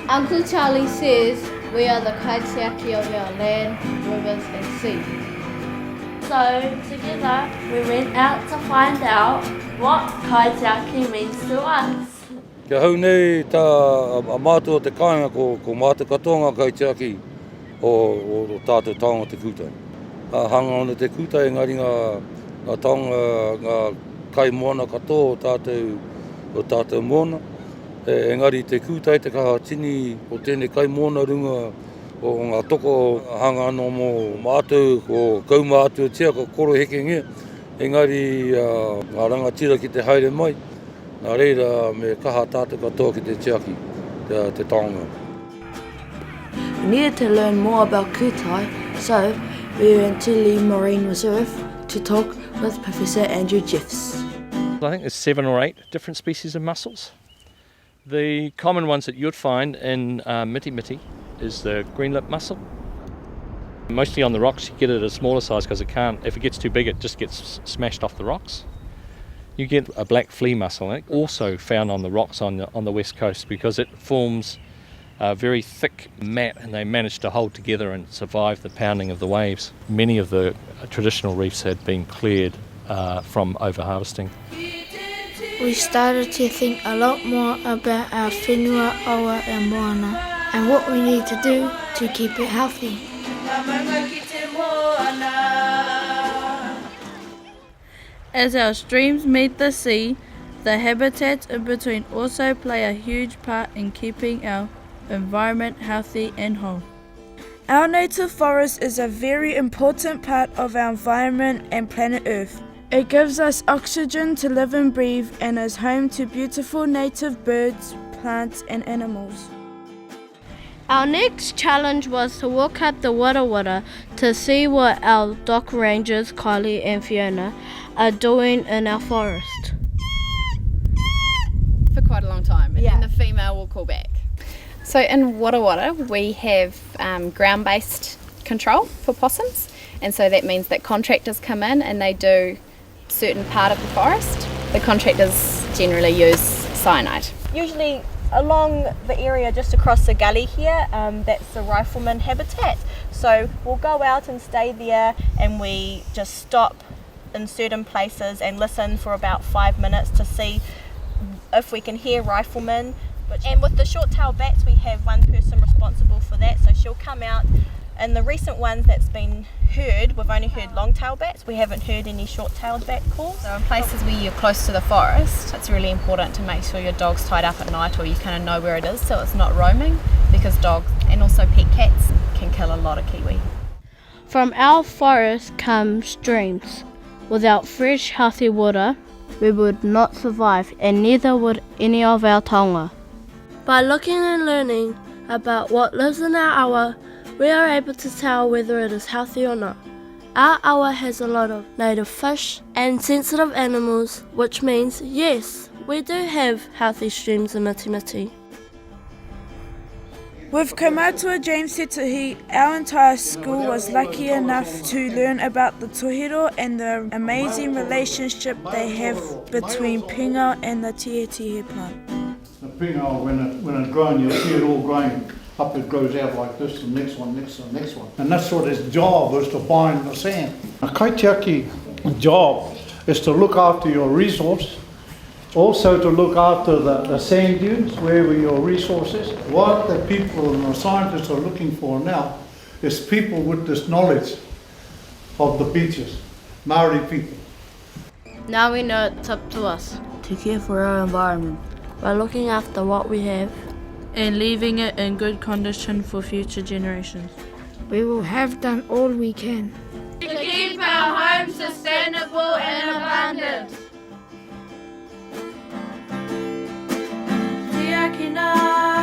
Uncle Charlie says we are the Kaitiaki of our land, rivers and sea. So together we went out to find out what Kaitiaki means to us. Kia hau nei tā a mātua te kāinga ko mātua katoa ngā Kaitiaki o tātou taonga te kūtai. Hanga ona te kūtai engari ngā taonga ngā kai moana katoa o tātou moana. Engari te kūtai te kaha tini o tēnei kai moana runga o ngā toko hanga anō mō mātou ko kaumātua tia ko koro heke ngia. Engari ngā rangatira ki te haere mai. Nā reira me kaha tātou katoa ki te tiaki, te taonga. We needed to learn more about kūtai, so we went to Lee Marine Reserve to talk with Professor Andrew Jeffs. I think there's 7 or 8 different species of mussels. The common ones that you'd find in Mitimiti is the green-lip mussel. Mostly on the rocks you get it at a smaller size because if it gets too big it just gets smashed off the rocks. You get a black flea mussel, also found on the rocks on the west coast because it forms a very thick mat and they manage to hold together and survive the pounding of the waves. Many of the traditional reefs had been cleared from overharvesting. We started to think a lot more about our whenua, awa and moana and what we need to do to keep it healthy. As our streams meet the sea, the habitats in between also play a huge part in keeping our environment healthy and whole. Our native forest is a very important part of our environment and planet Earth. It gives us oxygen to live and breathe and is home to beautiful native birds, plants and animals. Our next challenge was to walk up the wara to see what our dock rangers, Kylie and Fiona, are doing in our forest. For quite a long time, and then the female will call back. So in wara we have ground-based control for possums, and so that means that contractors come in and they do certain part of the forest. The contractors generally use cyanide. Usually along the area just across the gully here, that's the rifleman habitat. So we'll go out and stay there and we just stop in certain places and listen for about 5 minutes to see if we can hear riflemen. And with the short-tailed bats we have one person responsible for that, so she'll come out. And the recent ones that's been heard, we've only heard long-tailed bats, we haven't heard any short-tailed bat calls. So in places where you're close to the forest, it's really important to make sure your dog's tied up at night or you kind of know where it is so it's not roaming, because dogs and also pet cats can kill a lot of kiwi. From our forest come streams. Without fresh, healthy water, we would not survive, and neither would any of our taonga. By looking and learning about what lives in our awa, we are able to tell whether it is healthy or not. Our awa has a lot of native fish and sensitive animals, which means, yes, we do have healthy streams in Mitimiti. With Kaumātua James Hituhi, our entire school was lucky enough to learn about the tōhiro and the amazing relationship they have between pingao and the tietihe plant. The pingao, when it's grown, you'll see it all growing up, it grows out like this, the next one, next one, next one. And that's what its job is, to bind the sand. A kaitiaki job is to look after your resource, also to look after the sand dunes, wherever your resource is. What the people and the scientists are looking for now is people with this knowledge of the beaches, Maori people. Now we know it's up to us to care for our environment by looking after what we have and leaving it in good condition for future generations. We will have done all we can to keep our home sustainable and abundant. Tiakina.